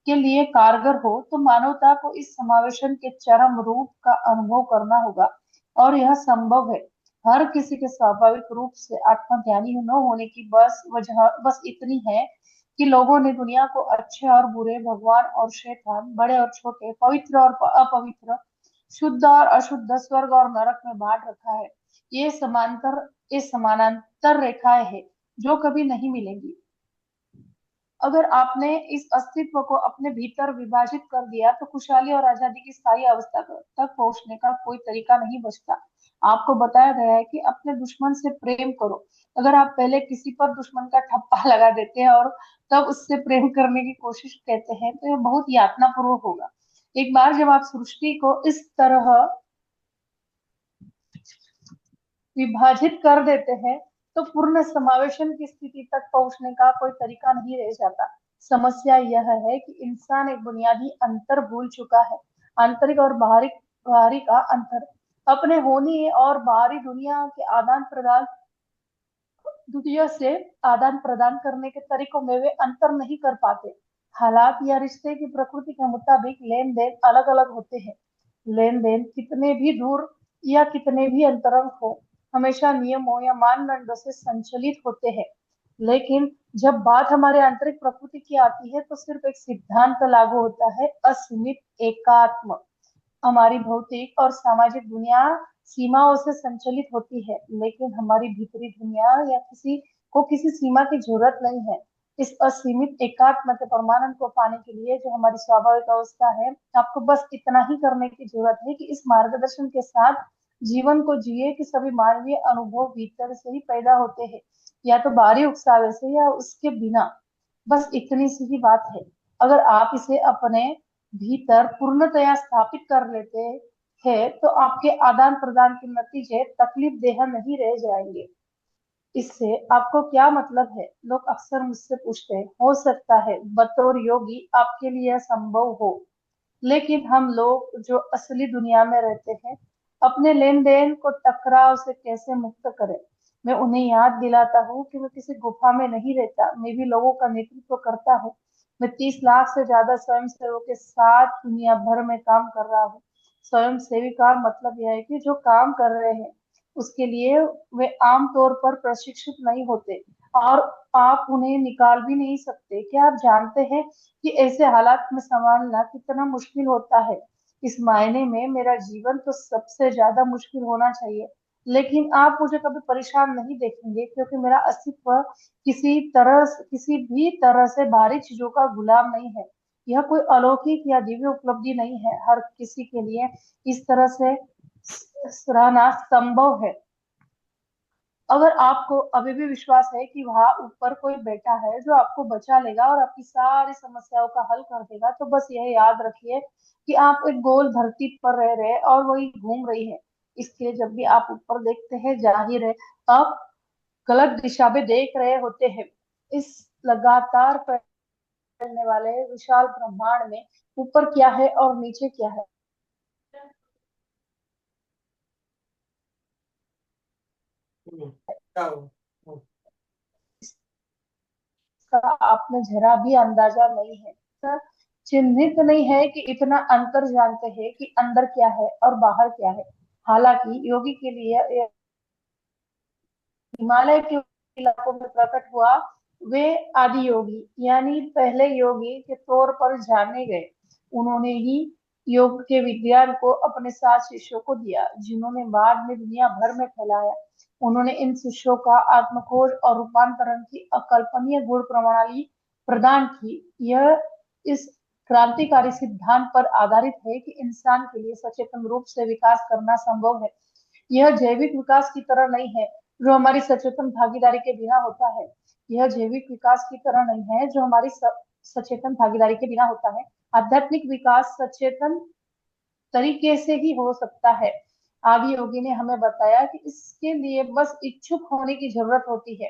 Speaker 3: के लिए कारगर हो, तो मानवता को इस समावेशन के चरम रूप का अनुभव करना होगा। और यह संभव है। हर किसी के स्वाभाविक रूप से आत्मज्ञानी न होने की बस वजह बस इतनी है कि लोगों ने दुनिया को अच्छे और बुरे, भगवान और शैतान, बड़े और छोटे, पवित्र और अपवित्र, शुद्ध और अशुद्ध, स्वर्ग और नरक में बांट रखा है। ये समानांतर रेखाएं हैं जो कभी नहीं मिलेंगी। अगर आपने इस अस्तित्व को अपने भीतर विभाजित कर दिया, तो खुशहाली और आजादी की स्थायी अवस्था तक पहुंचने का कोई तरीका नहीं बचता। आपको बताया गया है कि अपने दुश्मन से प्रेम करो। अगर आप पहले किसी पर दुश्मन का ठप्पा लगा देते हैं और तब उससे प्रेम करने की कोशिश करते हैं, तो यह बहुत यातनापूर्वक होगा। एक बार जब आप सृष्टि को इस तरह विभाजित कर देते हैं, तो पूर्ण समावेशन की स्थिति तक पहुंचने का कोई तरीका नहीं रह जाता। समस्या यह है कि इंसान एक बुनियादी अंतर भूल चुका है। आंतरिक और बाहरी बाहरी का अंतर, अपने होनी और बाहरी दुनिया से आदान प्रदान करने के तरीकों में वे अंतर नहीं कर पाते। हालात या रिश्ते की प्रकृति के मुताबिक लेन देन अलग अलग होते हैं। लेन देन कितने भी दूर या कितने भी अंतरंग हो, हमेशा नियमों या मानदंडों से संचालित होते हैं। लेकिन जब बात हमारे आंतरिक प्रकृति की आती है तो सिर्फ एक सिद्धांत लागू होता है, असीमित एकात्म। हमारी भौतिक और सामाजिक दुनिया सीमाओं से संचालित होती है, लेकिन हमारी भीतरी दुनिया या किसी सीमा की जरूरत नहीं है। इस असीमित एकात्म के परमानंद को पाने के लिए जो हमारी स्वाभाविक अवस्था है, आपको बस इतना ही करने की जरूरत है कि इस मार्गदर्शन के साथ जीवन को जिए कि सभी मानवीय अनुभव भीतर से ही पैदा होते हैं, या तो बाहरी उकसावे से या उसके बिना। बस इतनी सी ही बात है। अगर आप इसे अपने भीतर पूर्णतया स्थापित कर लेते हैं तो आपके आदान प्रदान के नतीजे तकलीफ देह नहीं रह जाएंगे। इससे आपको क्या मतलब है? लोग अक्सर मुझसे पूछते हैं, हो सकता है बतौर योगी आपके लिए संभव हो, लेकिन हम लोग जो असली दुनिया में रहते हैं, अपने लेन देन को टकराव से कैसे मुक्त करें? मैं उन्हें याद दिलाता हूँ कि मैं किसी गुफा में नहीं रहता, मैं भी लोगों का नेतृत्व करता हूँ। मैं 30 लाख से ज्यादा स्वयंसेवकों के साथ दुनिया भर में काम कर रहा हूँ। स्वयं सेवी का मतलब यह है कि जो काम कर रहे हैं उसके लिए वे आमतौर पर प्रशिक्षित नहीं होते, और आप उन्हें निकाल भी नहीं सकते। क्या आप जानते हैं कि ऐसे हालात में संभालना कितना मुश्किल होता है? इस मायने में मेरा जीवन तो सबसे ज्यादा मुश्किल होना चाहिए, लेकिन आप मुझे कभी परेशान नहीं देखेंगे, क्योंकि मेरा अस्तित्व किसी भी तरह से बाहरी चीजों का गुलाम नहीं है। यह कोई अलौकिक या दिव्य उपलब्धि नहीं है, हर किसी के लिए इस तरह से रहना संभव है। अगर आपको अभी भी विश्वास है कि वहां ऊपर कोई बैठा है जो आपको बचा लेगा और आपकी सारी समस्याओं का हल कर देगा, तो बस यह याद रखिए कि आप एक गोल धरती पर रह रहे हैं और वही घूम रही है। इसलिए जब भी आप ऊपर देखते हैं, जाहिर है आप गलत दिशा में देख रहे होते हैं। इस लगातार फैलने वाले विशाल ब्रह्मांड में ऊपर क्या है और नीचे क्या है,
Speaker 1: क्या हो?
Speaker 3: इसका आप में जरा भी अंदाजा नहीं है। सर, चिन्हित नहीं है कि इतना अंतर जानते हैं कि अंदर क्या है और बाहर क्या है। हालांकि योगी के लिए यह हिमालय के इलाकों में प्रकट हुआ। वे आदि योगी यानी पहले योगी के तौर पर जाने गए। उन्होंने ही योग के विज्ञान को अपने साथ शिष्यों को दिया, जिन्होंने बाद में दुनिया भर में फैलाया। उन्होंने इन शिष्यों का आत्मखोज और रूपांतरण की अकल्पनीय गुण प्रणाली प्रदान की। यह इस क्रांतिकारी सिद्धांत पर आधारित है कि इंसान के लिए सचेतन रूप से विकास करना संभव है। यह जैविक विकास की तरह नहीं है जो हमारी सचेतन भागीदारी के बिना होता है। यह जैविक विकास की तरह नहीं है जो हमारी सचेतन भागीदारी के बिना होता है। आध्यात्मिक विकास सचेतन तरीके से ही हो सकता है। आदि योगी ने हमें बताया कि इसके लिए बस इच्छुक होने की जरूरत होती है।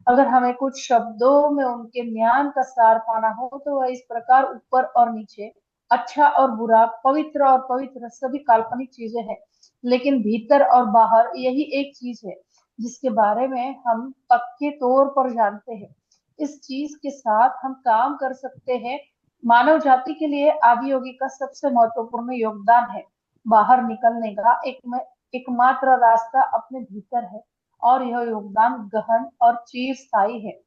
Speaker 3: अगर हमें कुछ शब्दों में उनके ज्ञान का सार पाना हो तो वह इस प्रकार: ऊपर और नीचे, अच्छा और बुरा, पवित्र और पवित्र सभी काल्पनिक चीजें हैं, लेकिन भीतर और बाहर यही एक चीज है जिसके बारे में हम पक्के तौर पर जानते हैं। इस चीज के साथ हम काम कर सकते हैं। मानव जाति के लिए आदि योगी का सबसे महत्वपूर्ण योगदान है। बाहर निकलने का एकमात्र रास्ता अपने भीतर है, और यह योगदान गहन और चिरस्थायी है।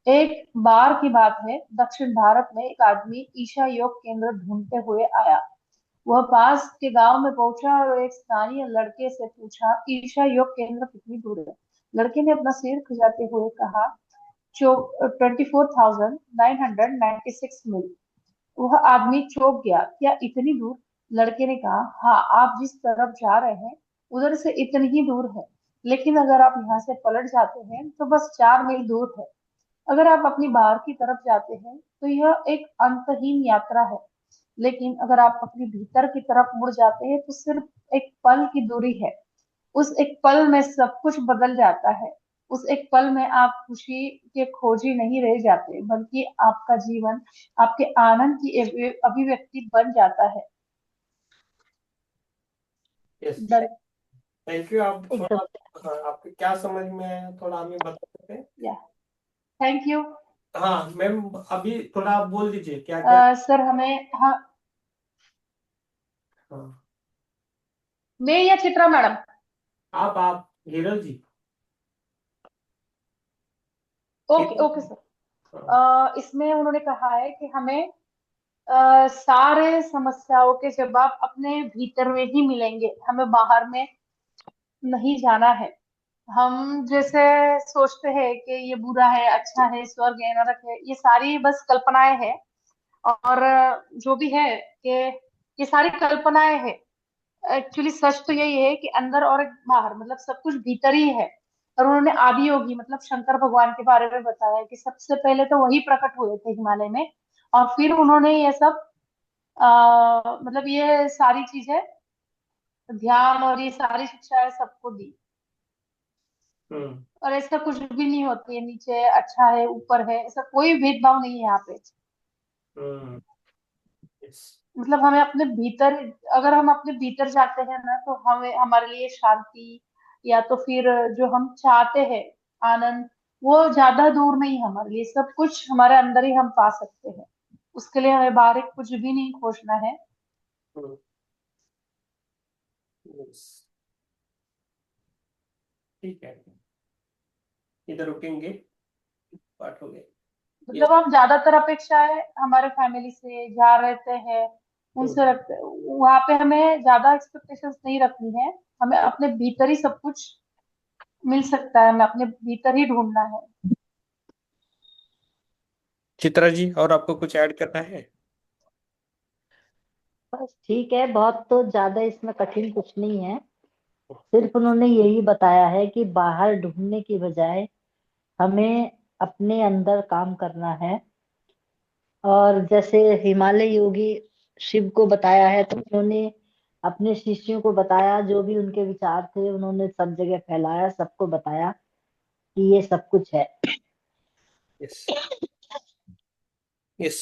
Speaker 3: एक बार की बात है, दक्षिण भारत में एक आदमी ईशा योग केंद्र ढूंढते हुए आया। वह पास के गांव में पहुंचा और एक स्थानीय लड़के से पूछा, ईशा योग केंद्र कितनी दूर है? लड़के ने अपना सिर खुजाते हुए कहा, 24,996 मील। वह आदमी चौंक गया, क्या इतनी दूर? लड़के ने कहा, हाँ, आप जिस तरफ जा रहे हैं उधर से इतनी ही दूर है, लेकिन अगर आप यहाँ से पलट जाते हैं तो बस 4 मील दूर है। अगर आप अपनी बाहर की तरफ जाते हैं तो यह एक अंतहीन यात्रा है, लेकिन अगर आप अपनी भीतर की तरफ मुड़ जाते हैं तो सिर्फ एक पल की दूरी है। उस एक पल में सब कुछ बदल जाता है। उस एक पल में आप खुशी के खोजी नहीं रह जाते, बल्कि आपका जीवन आपके आनंद की अभिव्यक्ति बन जाता है।
Speaker 1: यस।
Speaker 3: डन।
Speaker 1: Thank you. आप
Speaker 2: एकदम।
Speaker 1: थोड़ा, हाँ, आपको क्या समझ में आया थोड़ा हमें बता सकते हैं?
Speaker 3: या, थैंक यू।
Speaker 1: हाँ मैम, अभी थोड़ा आप बोल दीजिए क्या क्या।
Speaker 3: सर हमें, हाँ,
Speaker 1: हाँ,
Speaker 3: मैं या चित्रा मैडम?
Speaker 1: आप हीरल जी।
Speaker 3: ओके
Speaker 1: हीरल
Speaker 3: ओके
Speaker 1: जी।
Speaker 3: सर।
Speaker 1: हाँ।
Speaker 3: इसमें उन्होंने कहा है कि हमें सारे समस्याओं के जवाब अपने भीतर में ही मिलेंगे, हमें बाहर में नहीं जाना है। हम जैसे सोचते हैं कि ये बुरा है, अच्छा है, स्वर्ग है, नरक है, ये सारी बस कल्पनाएं हैं। और जो भी है कि ये सारी कल्पनाएं हैं। एक्चुअली सच तो यही है कि अंदर और बाहर, मतलब सब कुछ भीतर ही है। और उन्होंने आदि योगी मतलब शंकर भगवान के बारे में बताया कि सबसे पहले तो वही प्रकट हुए थे हिमालय में। और फिर उन्होंने ये सब मतलब ये सारी चीजें, ध्यान और ये सारी शिक्षाएं सबको दी।
Speaker 1: हम्म।
Speaker 3: और ऐसा कुछ भी नहीं होती है, नीचे अच्छा है ऊपर है, ऐसा कोई भेदभाव नहीं है यहाँ पे।
Speaker 1: हम्म। यस।
Speaker 3: मतलब हमें अपने भीतर, अगर हम अपने भीतर जाते हैं ना, तो हमें हमारे लिए शांति, या तो फिर जो हम चाहते हैं आनंद, वो ज्यादा दूर नहीं है। हमारे लिए सब कुछ हमारे अंदर ही हम पा सकते हैं। उसके लिए हमें बाहर कुछ भी नहीं खोजना है।
Speaker 1: हम्म। यस। ठीक है, इधर रुकेंगे, पाठ हो गए। यस।
Speaker 3: मतलब हम ज्यादातर अपेक्षाएं हमारे फैमिली से जहाँ रहते हैं
Speaker 1: हम्म।
Speaker 3: उनसे रखते, वहां पे हमें ज्यादा एक्सपेक्टेशंस नहीं रखनी है। हमें अपने भीतर ही सब कुछ मिल सकता है, हमें अपने भीतर ही ढूंढना है।
Speaker 1: चित्रा जी, और आपको कुछ ऐड करना है?
Speaker 2: बस ठीक है, बहुत तो ज्यादा इसमें कठिन कुछ नहीं है। सिर्फ उन्होंने यही बताया है कि बाहर ढूंढने की बजाय हमें अपने अंदर काम करना है। और जैसे हिमालय योगी शिव को बताया है, तो उन्होंने अपने शिष्यों को बताया, जो भी उनके विचार थे उन्होंने सब जगह फैलाया, सबको बताया कि ये सब कुछ है।
Speaker 1: यस। यस।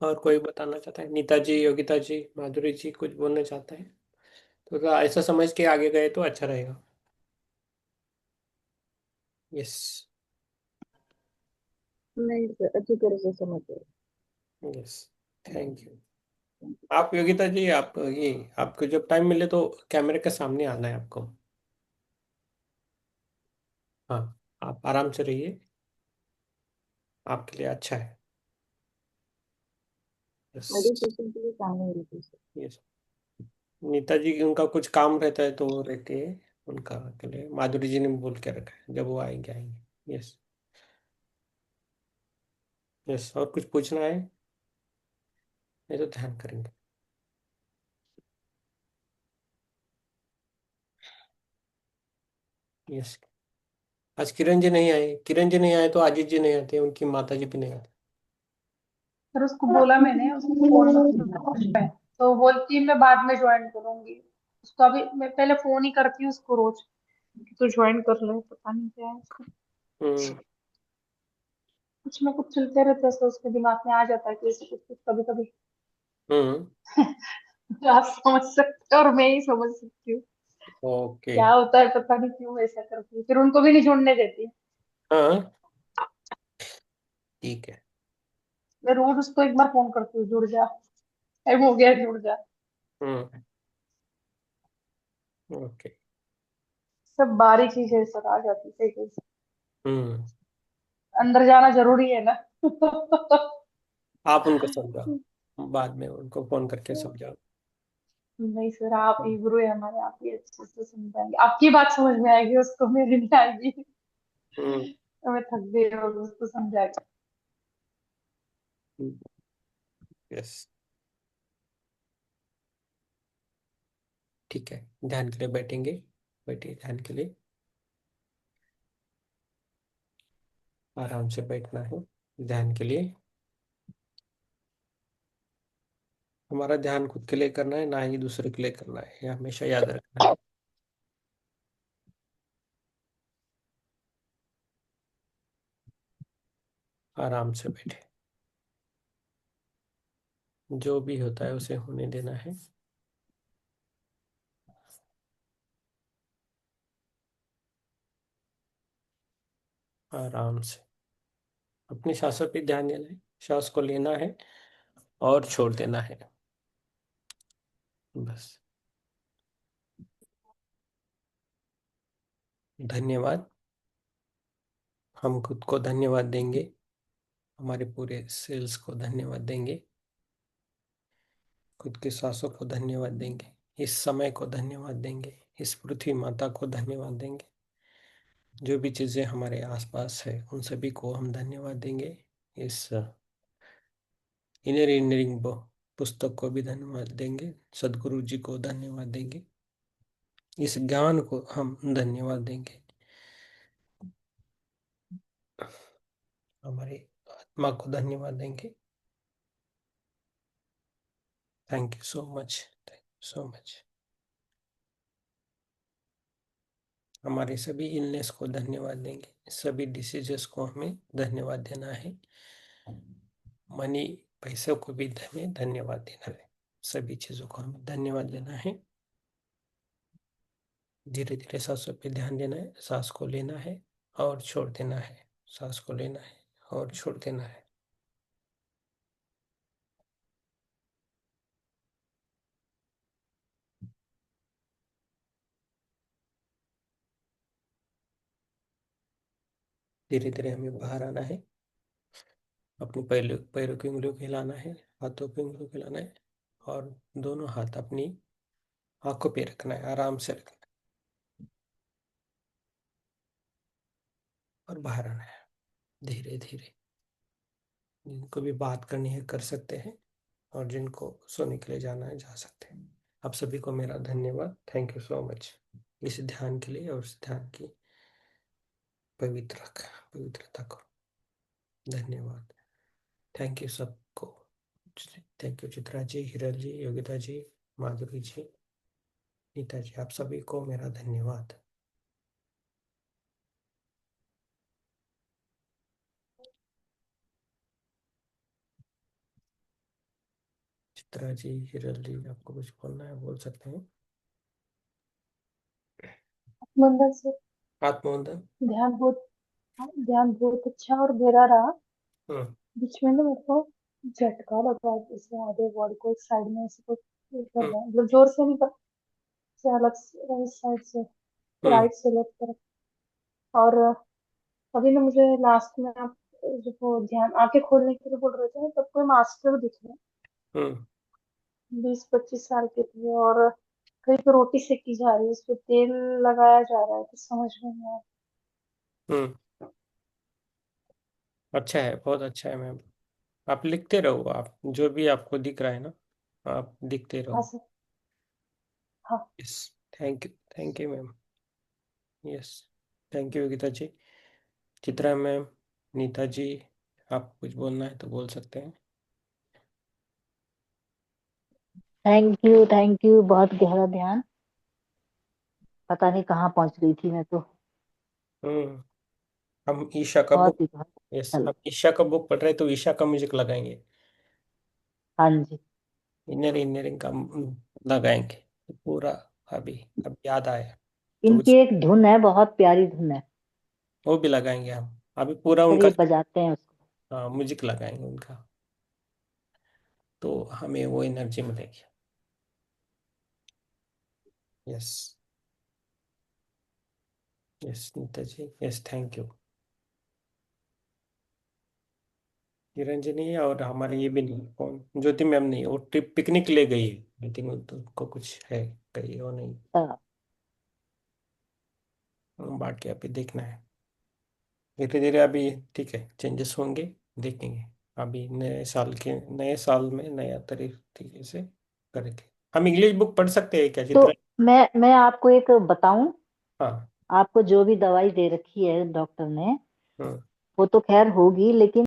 Speaker 1: और कोई बताना चाहता है? नीता जी, योगिता जी, माधुरी जी कुछ बोलना चाहते हैं? तो ऐसा समझ के आगे गए तो अच्छा रहेगा। यस।
Speaker 2: नहीं सर, अच्छी तरह से समझ गए।
Speaker 1: यस। Thank you. आप योगिता जी, आप ये, आपको जब टाइम मिले तो कैमरे के सामने आना है आपको। हाँ, आप आराम से रहिए, आपके लिए अच्छा है। यस।
Speaker 2: आगे क्वेश्चन के लिए सामने रखिए सर।
Speaker 1: यस। नीता जी की उनका कुछ काम रहता है तो वो रहते हैं, उनका के लिए माधुरी जी ने बोल के रखा है, जब वो आएंगे आएंगे। यस। यस, और कुछ पूछना है? नहीं तो ध्यान करेंगे। यस। आज किरण जी नहीं आए, किरण जी नहीं आए तो अजीत जी नहीं आते, उनकी माता जी भी नहीं आते।
Speaker 3: फिर उसको बोला मैंने, उसको फोन में, तो बोलती मैं बाद में ज्वाइन करूंगी। उसको अभी मैं पहले फोन ही करती हूँ उसको रोज कि तू ज्वाइन कर ले, पता नहीं क्या है उसको।
Speaker 1: हम्म।
Speaker 3: कुछ ना कुछ चलते रहता है, तो उसके दिमाग में आ जाता है कि ऐसे कुछ कुछ कभी कभी।
Speaker 1: हम्म।
Speaker 3: आप समझ सकते हो और मैं ही समझ सकती हूँ
Speaker 1: ओके।
Speaker 3: क्या होता है, पता नहीं क्यों ऐसा करती है, फिर उनको भी नहीं जुड़ने देती।
Speaker 1: हाँ, ठीक है।
Speaker 3: मैं रोज उसको एक बार फोन करती हूँ, जुड़ जा, टाइम हो गया, जुड़ जा।
Speaker 1: हम्म। ओके।
Speaker 3: सब बारी चीजें सर आ जाती है कहीं से।
Speaker 1: हम्म।
Speaker 3: अंदर जाना जरूरी है ना।
Speaker 1: आप उनको समझाओ, बाद में उनको फोन करके समझाओ।
Speaker 3: नहीं सर, आप ही गुरु है हमारे, आप ही अच्छे से समझाएंगे, आपकी बात समझ में आएगी उसको, मेरी नहीं आएगी।
Speaker 1: हम्म।
Speaker 3: तो मैं थक गई और उसको समझा के।
Speaker 1: यस। ठीक है, ध्यान के लिए बैठेंगे। बैठिए ध्यान के लिए, आराम से बैठना है ध्यान के लिए। हमारा ध्यान खुद के लिए करना है, ना ही दूसरे के लिए करना है, ये हमेशा याद रखना है। आराम से बैठे, जो भी होता है उसे होने देना है। आराम से अपनी सांसों पे ध्यान देना है, सांस को लेना है और छोड़ देना है, बस। धन्यवाद। हम खुद को धन्यवाद देंगे, हमारे पूरे सेल्स को धन्यवाद देंगे, खुद की सांसों को धन्यवाद देंगे, इस समय को धन्यवाद देंगे, इस पृथ्वी माता को धन्यवाद देंगे, जो भी चीजें हमारे आसपास है उन सभी को हम धन्यवाद देंगे। इस इंजीनियरिंग पुस्तक को भी धन्यवाद देंगे, सदगुरु जी को धन्यवाद देंगे, इस ज्ञान को हम धन्यवाद देंगे, हमारी आत्मा को धन्यवाद देंगे। Thank you so much, thank you so much. हमारे सभी इलनेस को धन्यवाद देंगे, सभी डिसीजेस को हमें धन्यवाद देना है, मनी पैसों को भी हमें धन्यवाद देना है, सभी चीजों को हमें धन्यवाद देना है। धीरे धीरे सांसों पे ध्यान देना है, सांस को लेना है और छोड़ देना है, सांस को लेना है और छोड़ देना है। धीरे धीरे हमें बाहर आना है, अपने पैरों पैरों की उंगलियों को हिलाना है, हाथों की उंगलियों को हिलाना है और दोनों हाथ अपनी आंखों पे रखना है, आराम से रखना है और बाहर आना है धीरे धीरे। जिनको भी बात करनी है कर सकते हैं और जिनको सोने के लिए जाना है जा सकते हैं। आप सभी को मेरा धन्यवाद, थैंक यू सो मच इस ध्यान के लिए और इस ध्यान की पवित्रता को धन्यवाद। थैंक यू सबको, थैंक यू चित्रा जी, हिरल जी, योगिता जी, माधुरी जी, नीता जी, आप सभी को मेरा धन्यवाद। चित्रा जी, हिरल जी, आपको कुछ बोलना है बोल सकते हैं।
Speaker 3: मंदिर से
Speaker 1: आत्मवंदन।
Speaker 3: ध्यान बहुत अच्छा और गहरा रहा।
Speaker 1: हम्म।
Speaker 3: बीच में ना मेरे को झटका लगा, जैसे आधे बॉडी को एक साइड में ऐसे कुछ कर
Speaker 1: हम्म।
Speaker 3: रहा है, मतलब जोर से नहीं, पर से अलग से साइड से,
Speaker 1: हम्म।
Speaker 3: राइट से लेफ्ट तरफ। और अभी ना मुझे लास्ट में आप जब वो ध्यान आंखें खोलने के लिए बोल रहे थे, तब कोई मास्टर दिख रहे,
Speaker 1: हम्म।
Speaker 3: 20-25 साल के थे, और कहीं पे रोटी सेकी जा रही है, उस पे तेल लगाया जा रहा है, कुछ समझ में नहीं आया।
Speaker 1: हम्म। अच्छा है, बहुत अच्छा है मैम। आप लिखते रहो, आप जो भी आपको दिख रहा है ना, आप लिखते
Speaker 3: हाँ
Speaker 1: रहो।
Speaker 3: सर। हाँ।
Speaker 1: Yes. Thank you ma'am. Yes. Thank you Geeta ji, Chitra ma'am, Neeta ji, आप कुछ बोलना है तो बोल सकते हैं।
Speaker 2: थैंक यू, बहुत गहरा ध्यान। पता नहीं कहाँ पहुंच गई थी मैं तो।
Speaker 1: हम्म। हम ईशा का बुक,
Speaker 2: बहुत ही बहुत
Speaker 1: यस,
Speaker 2: अच्छा
Speaker 1: हम
Speaker 2: लगा।
Speaker 1: ईशा का बुक पढ़ रहे हैं तो ईशा का म्यूजिक लगाएंगे,
Speaker 2: हाँ जी।
Speaker 1: इंजीनियरिंग का लगाएंगे पूरा। अभी अब याद आया तो
Speaker 2: इनकी एक धुन है, बहुत प्यारी धुन है।
Speaker 1: वो भी लगाएंगे हम, अभी पूरा
Speaker 2: जब
Speaker 1: उनका।
Speaker 2: ये बजाते हैं उसको।
Speaker 1: हाँ, म्यूजिक लगाएंगे उनका, तो हमें वो एनर्जी मिलेगी। Yes. Yes Neeta ji, yes, thank you. Niranjani और हमारे ये भी नहीं, कौन, ज्योति मैम नहीं, वो ट्रिप पिकनिक ले गई है, आई थिंक उनको कुछ है कहीं, वो नहीं।
Speaker 2: हाँ,
Speaker 1: बाकी अभी देखना है, धीरे धीरे अभी। ठीक है, चेंजेस होंगे, देखेंगे। अभी नए साल में नया तरीके से करेंगे। हम इंग्लिश बुक पढ़ सकते हैं क्या
Speaker 2: तो
Speaker 1: चित्रा?
Speaker 2: मैं आपको एक बताऊं।
Speaker 1: हाँ।
Speaker 2: आपको जो भी दवाई दे रखी है डॉक्टर ने,
Speaker 1: हम्म।
Speaker 2: वो तो खैर होगी, लेकिन